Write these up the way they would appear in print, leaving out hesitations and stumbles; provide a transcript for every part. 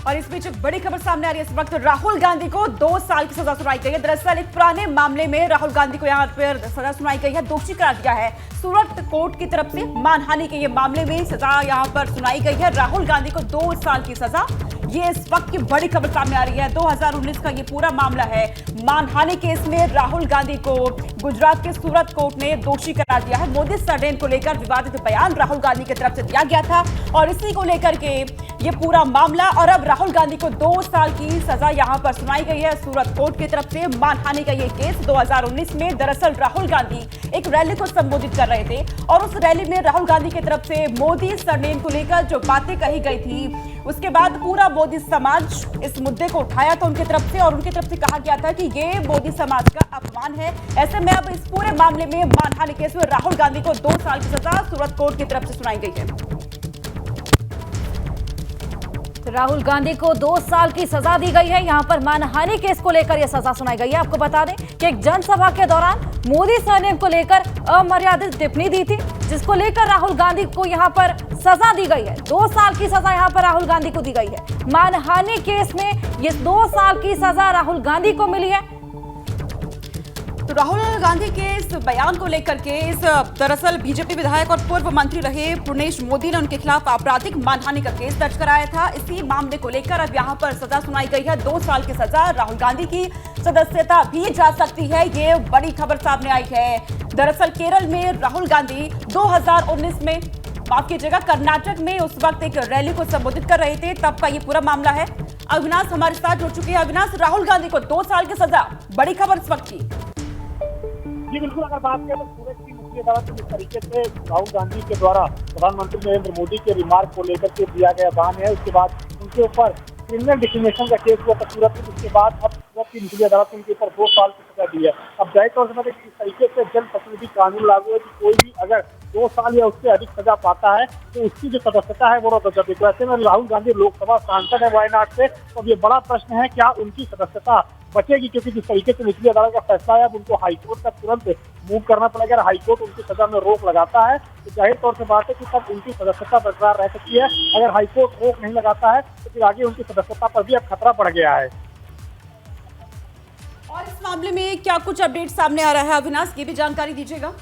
और इस बीच एक बड़ी खबर सामने आ रही है। इस वक्त राहुल गांधी को 2 साल की सजा सुनाई गई है। दरअसल एक पुराने मामले में राहुल गांधी को यहाँ पर सजा सुनाई गई है, दोषी करार दिया है। सूरत कोर्ट की तरफ से मानहानि के ये मामले में सजा यहाँ पर सुनाई गई है। राहुल गांधी को 2 साल की सजा, ये इस वक्त की बड़ी खबर सामने आ रही है। 2019 का ये पूरा मामला है। मानहानि केस में राहुल गांधी को गुजरात के सूरत कोर्ट ने दोषी करार दिया है। मोदी सरनेम को लेकर विवादित बयान राहुल गांधी की तरफ से दिया गया था और इसी को लेकर के ये पूरा मामला, और अब राहुल गांधी को 2 साल की सजा यहां पर सुनाई गई है सूरत कोर्ट की तरफ से। मानहानि का ये केस 2019 में दरअसल राहुल गांधी एक रैली को संबोधित कर रहे थे और उस रैली में राहुल गांधी की तरफ से मोदी सरनेम को लेकर जो बातें कही गई थी, उसके बाद पूरा मोदी समाज इस मुद्दे को उठाया था उनकी तरफ से, और उनकी तरफ से कहा गया था कि ये मोदी समाज का अपमान है। ऐसे में अब इस पूरे मामले में मानहानि केस में राहुल गांधी को 2 साल की सजा सूरत कोर्ट की तरफ से सुनाई गई है। राहुल गांधी को 2 साल की सजा दी गई है। यहां पर मानहानि केस को लेकर यह सजा सुनाई गई है। आपको बता दें कि एक जनसभा के दौरान मोदी सरनेम को लेकर अमर्यादित टिप्पणी दी थी, जिसको लेकर राहुल गांधी को यहां पर सजा दी गई है। 2 साल की सजा यहां पर राहुल गांधी को दी गई है। मानहानि केस में ये 2 साल की सजा राहुल गांधी को मिली है। तो राहुल गांधी के इस बयान को लेकर के दरअसल बीजेपी विधायक और पूर्व मंत्री रहे पुर्णेश मोदी ने उनके खिलाफ आपराधिक मानहानि का केस दर्ज कराया था। इसी मामले को लेकर अब यहां पर सजा सुनाई गई है, 2 साल की सजा। राहुल गांधी की सदस्यता भी जा सकती है, ये बड़ी खबर सामने आई है। दरअसल केरल में राहुल गांधी 2019 में, माफ कीजिएगा, कर्नाटक में उस वक्त एक रैली को संबोधित कर रहे थे, तब का ये पूरा मामला है। अविनाश हमारे साथ जुड़ चुके हैं। अविनाश, राहुल गांधी को 2 साल की सजा, बड़ी खबर इस वक्त की। जी बिल्कुल, अगर बात करें तो सूरत की निचली अदालत में जिस तरीके से राहुल गांधी के द्वारा प्रधानमंत्री नरेंद्र मोदी के रिमार्क को लेकर के दिया गया बयान है, उसके बाद उनके ऊपर क्रिमिनल डिफेमेशन का केस हुआ था सूरत में, उसके बाद अब सूरत की निचली अदालत ने उनके ऊपर 2 साल की सजा दी है। अब जाहिर तौर से इस तरीके से जनप्रतिनिधि कानून लागू है कि कोई भी अगर 2 साल या उससे अधिक सजा पाता है तो उसकी जो सदस्यता है वो रद्द कर देती है। ऐसे में राहुल गांधी लोकसभा सांसद है वायनाड से, तो अब ये बड़ा प्रश्न है क्या उनकी सदस्यता बचेगी, क्योंकि जिस तरीके से निचली अदालत का फैसला है अब उनको हाईकोर्ट तक तुरंत मूव करना पड़ेगा। अगर हाईकोर्ट उनकी सजा में रोक लगाता है तो जाहिर तौर से बात है कि तब उनकी सदस्यता बरकरार रह सकती है। अगर हाईकोर्ट रोक नहीं लगाता है तो फिर आगे उनकी सदस्यता पर भी अब खतरा बढ़ गया है। और इस मामले में क्या कुछ अपडेट सामने आ रहा है अविनाश, ये भी जानकारी दीजिएगा।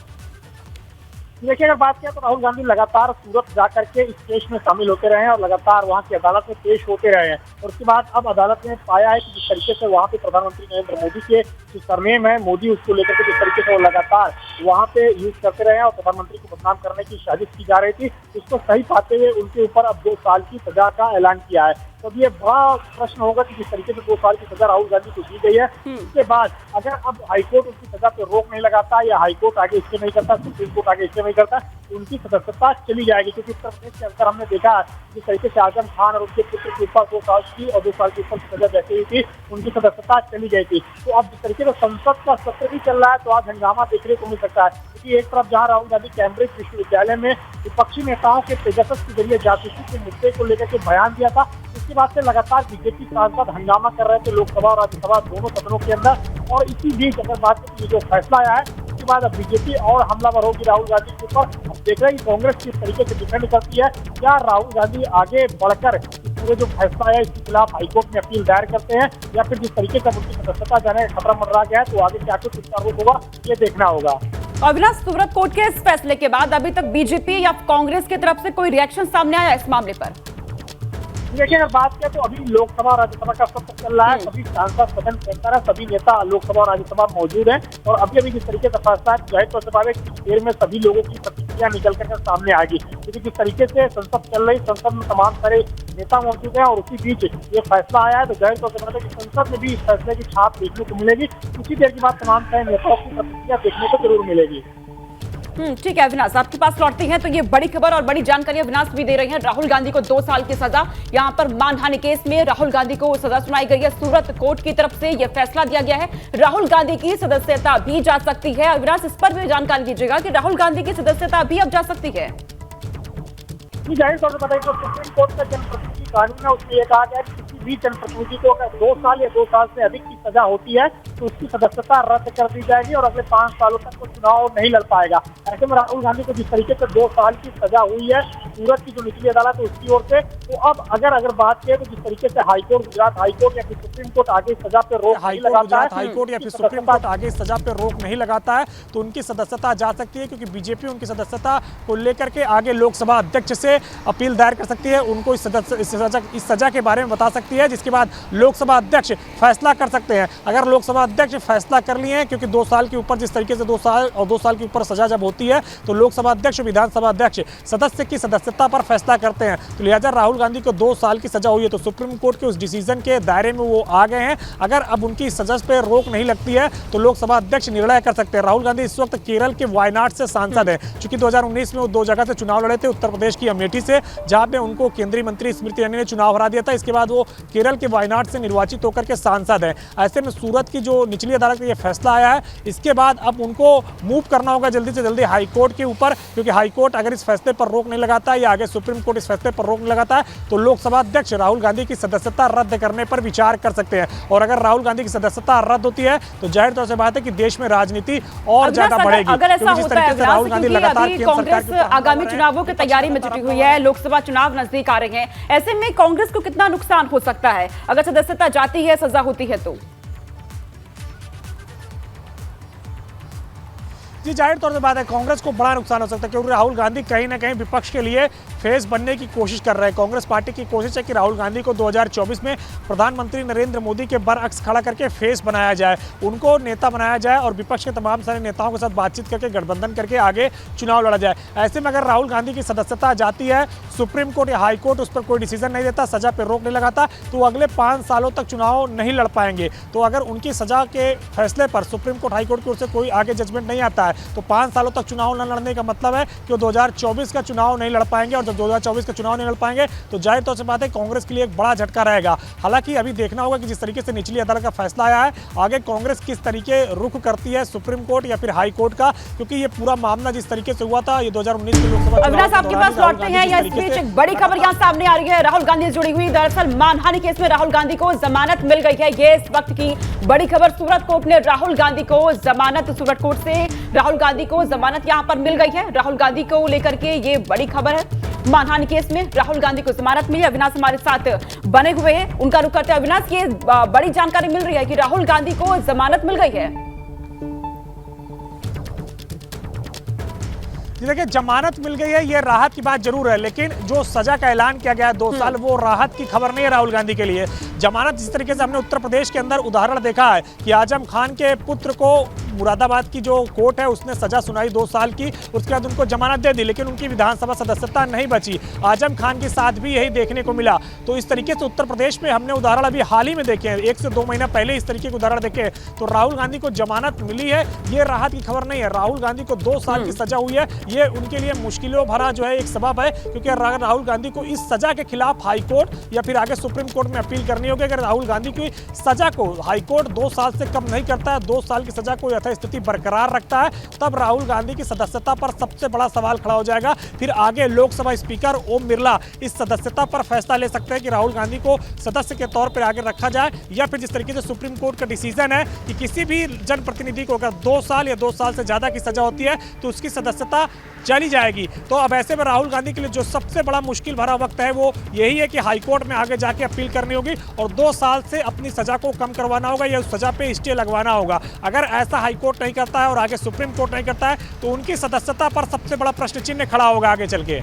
देखिए, अगर बात किया तो राहुल गांधी लगातार सूरत जाकर के इस केस में शामिल होते रहे हैं और लगातार वहां की अदालत में पेश होते रहे हैं, और उसके बाद अब अदालत ने पाया है कि जिस तरीके से वहां पे प्रधानमंत्री नरेंद्र मोदी के जो सरनेम है मोदी, उसको लेकर के जिस तरीके से वो लगातार वहां पे यूज करते रहे और प्रधानमंत्री को बदनाम करने की साजिश की जा रही थी, उसको सही पाते हुए उनके ऊपर अब 2 साल की सजा का ऐलान किया है। तो अब ये बड़ा प्रश्न होगा कि जिस तरीके से 2 साल की सजा राहुल गांधी को दी गई है, उसके बाद अगर अब हाईकोर्ट उनकी सजा पे रोक नहीं लगाता या हाईकोर्ट आगे इससे नहीं करता, सुप्रीम कोर्ट आगे इससे नहीं करता, तो उनकी सदस्यता चली जाएगी। क्योंकि उत्तर प्रदेश के अंदर हमने देखा जिस तरीके से आजम खान और उनके पुत्र के ऊपर 2 साल की और 2 साल के ऊपर सजा जैसे हुई थी, उनकी सदस्यता चली गई थी। तो अब जिस तरीके से संसद का सत्र भी चल रहा है तो आज हंगामा देखने को मिल सकता है, क्योंकि एक तरफ जहां राहुल गांधी कैम्ब्रिज विश्वविद्यालय में विपक्षी नेताओं के तेजस के जरिए जासूसी के मुद्दे को लेकर के बयान दिया था, उसके बाद से लगातार बीजेपी सांसद हंगामा कर रहे थे लोकसभा और राज्यसभा दोनों सदनों के अंदर। और इसी बीच अगर बात करें तो जो फैसला आया है उसके बाद अब बीजेपी और हमलावर होगी राहुल गांधी के ऊपर। अब देख रहे हैं कि कांग्रेस किस तरीके से डिफेंड करती है, क्या राहुल गांधी आगे बढ़कर पूरे जो फैसला है इसके खिलाफ हाईकोर्ट में अपील दायर करते हैं, या फिर जिस तरीके से उनकी सदस्यता जाने का खतरा मंडरा गया है तो आगे क्या कुछ उसका रूप होगा ये देखना होगा। अविनाश, सूरत कोर्ट के इस फैसले के बाद अभी तक बीजेपी या कांग्रेस की तरफ से कोई रिएक्शन सामने आया इस मामले पर? देखिए, अगर बात करें तो अभी लोकसभा और राज्यसभा का सत्र चल रहा है, सभी सांसद सदन के अंदर है, सभी नेता लोकसभा और राज्यसभा मौजूद हैं, और अभी जिस तरीके से फैसला है जाहिर तौर से बात है कि देर में सभी लोगों की प्रतिक्रिया निकल कर सामने आएगी, क्योंकि जिस तरीके से संसद चल रही, संसद में तमाम सारे नेता मौजूद हैं और उसी बीच ये फैसला आया है, तो जाहिर तौर से बात है कि संसद में भी इस फैसले की छाप देखने को मिलेगी। कुछ ही देर के बाद तमाम सारे नेताओं की प्रतिक्रिया देखने को जरूर मिलेगी। ठीक है अविनाश, आपके पास लौटते हैं। तो ये बड़ी खबर और बड़ी जानकारी अविनाश भी दे रहे हैं। राहुल गांधी को 2 साल की सजा, यहां पर मानहानि केस में राहुल गांधी को सजा सुनाई गई है। सूरत कोर्ट की तरफ से यह फैसला दिया गया है, राहुल गांधी की सदस्यता भी जा सकती है। अविनाश, इस पर भी जानकारी दीजिएगा कि राहुल गांधी की सदस्यता भी अब जा सकती है। जाहिर तौर से बताइए तो सुप्रीम कोर्ट का जनप्रतिनिधि कानून है उसमें यह कहा गया है कि किसी भी जनप्रतिनिधि को अगर 2 साल या 2 साल से अधिक की सजा होती है तो उसकी सदस्यता रद्द कर दी जाएगी और अगले 5 सालों तक वो चुनाव नहीं लड़ पाएगा। ऐसे में राहुल गांधी को जिस तरीके से 2 साल की सजा हुई है सूरत की जो निचली अदालत है उसकी ओर से, तो अब अगर बात करें तो जिस तरीके से हाईकोर्ट, गुजरात हाईकोर्ट या फिर सुप्रीम कोर्ट आगे सजा पे रोक नहीं लगाता है, हाईकोर्ट या फिर सुप्रीम कोर्ट आगे सजा पे रोक नहीं लगाता है तो उनकी सदस्यता जा सकती है, क्योंकि बीजेपी उनकी सदस्यता को लेकर के आगे लोकसभा अध्यक्ष से अपील दायर कर सकती है, उनको इस सजा के बारे में बता सकती है, जिसके बाद लोकसभा अध्यक्ष फैसला कर सकते हैं। अगर लोकसभा अध्यक्ष फैसला कर लिए हैं, क्योंकि 2 साल के ऊपर जिस तरीके से 2 साल और 2 साल के ऊपर सजा जब होती है तो लोकसभा अध्यक्ष विधानसभा अध्यक्ष सदस्य की सदस्यता पर फैसला करते हैं। तो लिहाजा राहुल गांधी को 2 साल की सजा हुई है तो सुप्रीम कोर्ट के उस डिसीजन के दायरे में वो आ गए हैं। अगर अब उनकी सजा पे रोक नहीं लगती है तो लोकसभा अध्यक्ष निर्णय कर सकते हैं। राहुल गांधी इस वक्त केरल के वायनाड से सांसद है, चूंकि 2019 में वो 2 जगह से चुनाव लड़े थे, उत्तर प्रदेश की अमेठी से जहां पे उनको केंद्रीय मंत्री स्मृति ईरानी ने चुनाव हरा दिया था, इसके बाद वो केरल के वायनाड से निर्वाचित होकर के सांसद है। ऐसे में सूरत की जो निचली अदालत का ये फैसला आया है, इसके बाद अब उनको मूव करना होगा जल्दी से जल्दी हाईकोर्ट के ऊपर, क्योंकि हाईकोर्ट अगर इस फैसले पर रोक नहीं लगाता है या आगे सुप्रीम कोर्ट इस फैसले पर रोक नहीं लगाता है तो लोकसभा अध्यक्ष राहुल गांधी की सदस्यता रद्द करने पर विचार कर सकते हैं। और अगर राहुल गांधी की सदस्यता रद्द होती है तो जाहिर तौर से बात है कि देश में राजनीति और ज्यादा बढ़ेगी। अगर ऐसा होता है राहुल गांधी लगातार कांग्रेस आगामी चुनावों की तैयारी में जुटी हुई है, लोकसभा चुनाव नजदीक आ रहे हैं, ऐसे में कांग्रेस को कितना नुकसान हो सकता है अगर सदस्यता जाती है, सजा होती है तो? जी जाहिर तौर से बात है कांग्रेस को बड़ा नुकसान हो सकता है, क्योंकि राहुल गांधी कहीं ना कहीं विपक्ष के लिए फेस बनने की कोशिश कर रहे हैं। कांग्रेस पार्टी की कोशिश है कि राहुल गांधी को 2024 में प्रधानमंत्री नरेंद्र मोदी के बरअक्स खड़ा करके फेस बनाया जाए, उनको नेता बनाया जाए और विपक्ष के तमाम सारे नेताओं के साथ बातचीत करके गठबंधन करके आगे चुनाव लड़ा जाए। ऐसे में अगर राहुल गांधी की सदस्यता जाती है, सुप्रीम कोर्ट या हाई कोर्ट उस पर कोई डिसीजन नहीं देता, सजा पर रोक नहीं लगाता, तो वो अगले 5 सालों तक चुनाव नहीं लड़ पाएंगे। तो अगर उनकी सजा के फैसले पर सुप्रीम कोर्ट हाई कोर्ट की ओर से कोई आगे जजमेंट नहीं आता है तो 5 सालों तक चुनाव न लड़ने का मतलब है कि वो 2024 का चुनाव नहीं लड़ पाएंगे, और जब 2024 का चुनाव नहीं लड़ पाएंगे तो जाहिर तौर से बात है कांग्रेस के लिए एक बड़ा झटका रहेगा। हालांकि अभी देखना होगा कि जिस तरीके से निचली अदालत का फैसला आया है, आगे कांग्रेस किस तरीके रुख करती है सुप्रीम कोर्ट या फिर हाई कोर्ट का, क्योंकि ये पूरा मामला जिस तरीके से हुआ था ये 2019 के लोकसभा अविनाश आपके पास लौटते हैं, या इस बीच एक बड़ी खबर यहां सामने आ रही है राहुल गांधी से जुड़ी हुई। दरअसल मानहानि केस में राहुल गांधी को जमानत मिल गई है, ये इस वक्त की बड़ी खबर। सूरत कोर्ट ने राहुल गांधी को जमानत, सूरत कोर्ट से राहुल गांधी को जमानत यहां पर मिल गई है। राहुल गांधी को लेकर के ये बड़ी खबर है, मानहानि केस में राहुल गांधी को जमानत मिली। अविनाश हमारे साथ बने हुए हैं, उनका रुख करते हैं। अविनाश, ये बड़ी जानकारी मिल रही है कि राहुल गांधी को जमानत मिल गई है। देखिए जमानत मिल गई है, ये राहत की बात जरूर है, लेकिन जो सजा का ऐलान किया गया है 2 साल, वो राहत की खबर नहीं है राहुल गांधी के लिए। जमानत जिस तरीके से हमने उत्तर प्रदेश के अंदर उदाहरण देखा है कि आजम खान के पुत्र को मुरादाबाद की जो कोर्ट है उसने सजा सुनाई 2 साल की, उसके बाद उनको जमानत दे दी, लेकिन उनकी विधानसभा सदस्यता नहीं बची। आजम खान के साथ भी यही देखने को मिला। तो इस तरीके से उत्तर प्रदेश में हमने उदाहरण अभी हाल ही में देखे हैं, 1 से 2 महीना पहले इस तरीके के उदाहरण देखे। तो राहुल गांधी को जमानत मिली है, ये राहत की खबर नहीं है। राहुल गांधी को 2 साल की सजा हुई है, ये उनके लिए मुश्किलों भरा जो है एक सबब है, क्योंकि राहुल गांधी को इस सजा के खिलाफ हाई कोर्ट या फिर आगे सुप्रीम कोर्ट में अपील करनी होगी। अगर राहुल गांधी की सजा को हाई कोर्ट 2 साल से कम नहीं करता है, 2 साल की सजा को यथास्थिति बरकरार रखता है, तब राहुल गांधी की सदस्यता पर सबसे बड़ा सवाल खड़ा हो जाएगा। फिर आगे लोकसभा स्पीकर ओम बिरला इस सदस्यता पर फैसला ले सकते हैं कि राहुल गांधी को सदस्य के तौर पर आगे रखा जाए, या फिर जिस तरीके से सुप्रीम कोर्ट का डिसीजन है कि किसी भी जनप्रतिनिधि को अगर 2 साल या 2 साल से ज्यादा की सजा होती है तो उसकी सदस्यता चली जाएगी। तो अब ऐसे में राहुल गांधी के लिए जो सबसे बड़ा मुश्किल भरा वक्त है वो यही है कि हाईकोर्ट में आगे जाके अपील करनी होगी और 2 साल से अपनी सजा को कम करवाना होगा या उस सजा पे स्टे लगवाना होगा। अगर ऐसा हाईकोर्ट नहीं करता है और आगे सुप्रीम कोर्ट नहीं करता है तो उनकी सदस्यता पर सबसे बड़ा प्रश्न चिन्ह खड़ा होगा आगे चल के।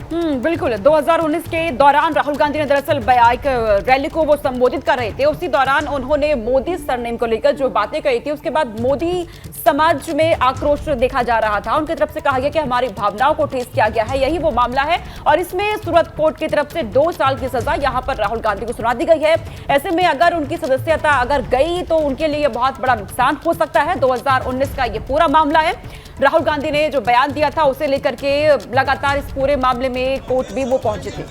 बिल्कुल। 2019 के दौरान राहुल गांधी ने दरअसल एक रैली को वो संबोधित कर रहे थे, उसी दौरान उन्होंने मोदी सरनेम को लेकर जो बातें कही थी, उसके बाद मोदी समाज में आक्रोश देखा जा रहा था। उनकी तरफ से कहा गया कि हमारी भावनाओं को ठेस किया गया है, यही वो मामला है। और इसमें सूरत कोर्ट की तरफ से 2 साल की सजा यहां पर राहुल गांधी को सुना दी गई है। ऐसे में अगर उनकी सदस्यता अगर गई तो उनके लिए बहुत बड़ा नुकसान हो सकता है। 2019 का ये पूरा मामला है, राहुल गांधी ने जो बयान दिया था उसे लेकर के लगातार इस पूरे मामले में कोर्ट भी वो पहुंचे थे।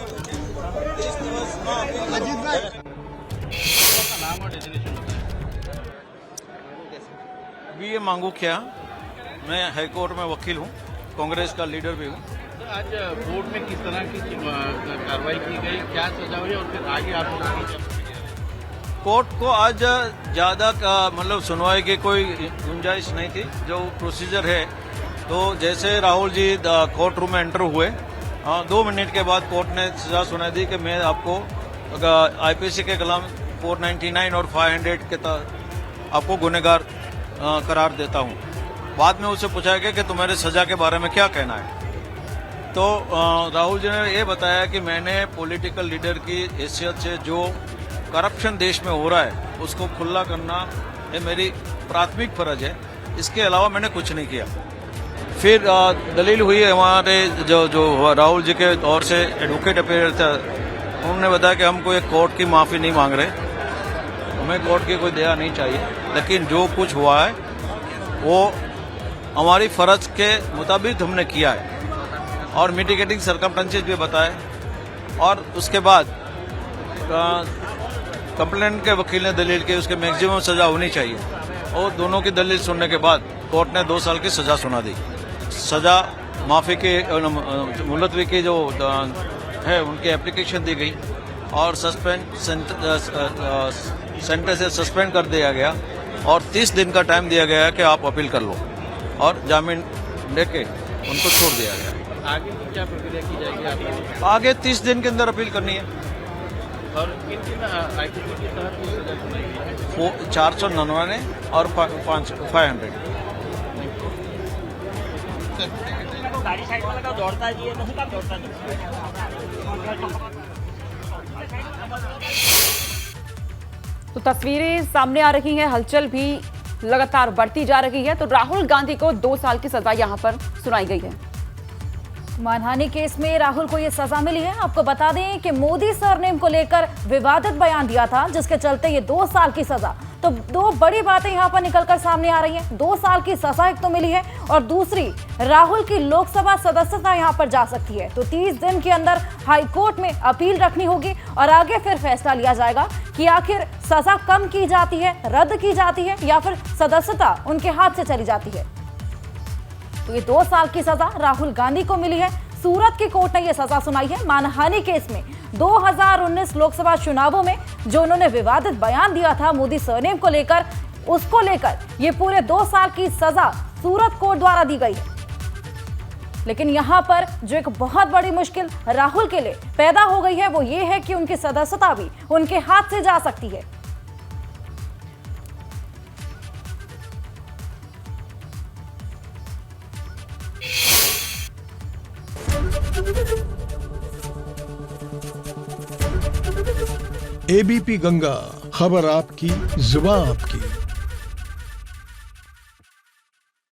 अभी ये मांगू क्या, मैं हाई कोर्ट में वकील हूँ, कांग्रेस का लीडर भी हूँ। आज कोर्ट में किस तरह की कार्रवाई की गई, क्या सजा हुई और फिर आगे आप लोगों की क्या प्रक्रिया है? कोर्ट को आज ज़्यादा मतलब सुनवाई की कोई गुंजाइश नहीं थी। जो प्रोसीजर है, तो जैसे राहुल जी कोर्ट रूम में एंटर हुए 2 मिनट के बाद कोर्ट ने सजा सुना दी कि मैं आपको आईपीसी के कलम 499 और 500 के तहत आपको गुनहगार करार देता हूं। बाद में उससे पूछा गया कि तुम्हारे सजा के बारे में क्या कहना है, तो राहुल जी ने ये बताया कि मैंने पॉलिटिकल लीडर की हैसियत से जो करप्शन देश में हो रहा है उसको खुला करना ये मेरी प्राथमिक फर्ज है, इसके अलावा मैंने कुछ नहीं किया। फिर दलील हुई हमारे जो राहुल जी के ओर से एडवोकेट अपीयर था, उन्होंने बताया कि हम कोई कोर्ट की माफ़ी नहीं मांग रहे, हमें कोर्ट की कोई दया नहीं चाहिए, लेकिन जो कुछ हुआ है वो हमारी फर्ज के मुताबिक हमने किया है और मिटिगेटिंग सर्कमस्टेंसेस भी बताए। और उसके बाद कंप्लेंट के वकील ने दलील की उसके मैक्सिमम सजा होनी चाहिए, और दोनों की दलील सुनने के बाद कोर्ट ने 2 साल की सजा सुना दी। सजा माफ़ी की मुलतवी की जो है उनकी एप्लीकेशन दी गई और सेंटर से सस्पेंड कर दिया गया और 30 दिन का टाइम दिया गया कि आप अपील कर लो, और जामीन लेके उनको छोड़ दिया गया। आगे की क्या प्रक्रिया की जाएगी आप लोगों की? आगे 30 दिन के अंदर अपील करनी है। और किन आईपीसी के तहत ये सजा सुनाई गई है? 499 और 500। गाड़ी साइड में लगा दौड़ता है, ये नहीं काम दौड़ता नहीं। तो तस्वीरें सामने आ रही हैं, हलचल भी लगातार बढ़ती जा रही है। तो राहुल गांधी को 2 साल की सजा यहां पर सुनाई गई है। मानहानि केस में राहुल को यह सजा मिली है। आपको बता दें कि मोदी सरनेम को लेकर विवादित बयान दिया था, जिसके चलते ये 2 साल की सजा। तो 2 बड़ी बातें यहां पर निकलकर सामने आ रही हैं। 2 साल की सजा एक तो मिली है, और दूसरी राहुल की लोकसभा सदस्यता यहां पर जा सकती है। तो 30 दिन के अंदर हाईकोर्ट में अपील रखनी होगी और आगे फिर फैसला लिया जाएगा कि आखिर सजा कम की जाती है, रद्द की जाती है, या फिर सदस्यता उनके हाथ से चली जाती है। तो ये 2 साल की सजा राहुल गांधी को मिली है। सूरत की कोर्ट ने यह सजा सुनाई है मानहानि केस में। 2019 लोकसभा चुनावों में जो उन्होंने विवादित बयान दिया था मोदी सरनेम को लेकर, उसको लेकर ये पूरे 2 साल की सजा सूरत कोर्ट द्वारा दी गई है। लेकिन यहां पर जो एक बहुत बड़ी मुश्किल राहुल के लिए पैदा हो गई है वो ये है कि उनकी सदस्यता भी उनके हाथ से जा सकती है। एबीपी गंगा, खबर आपकी, जुबान आपकी।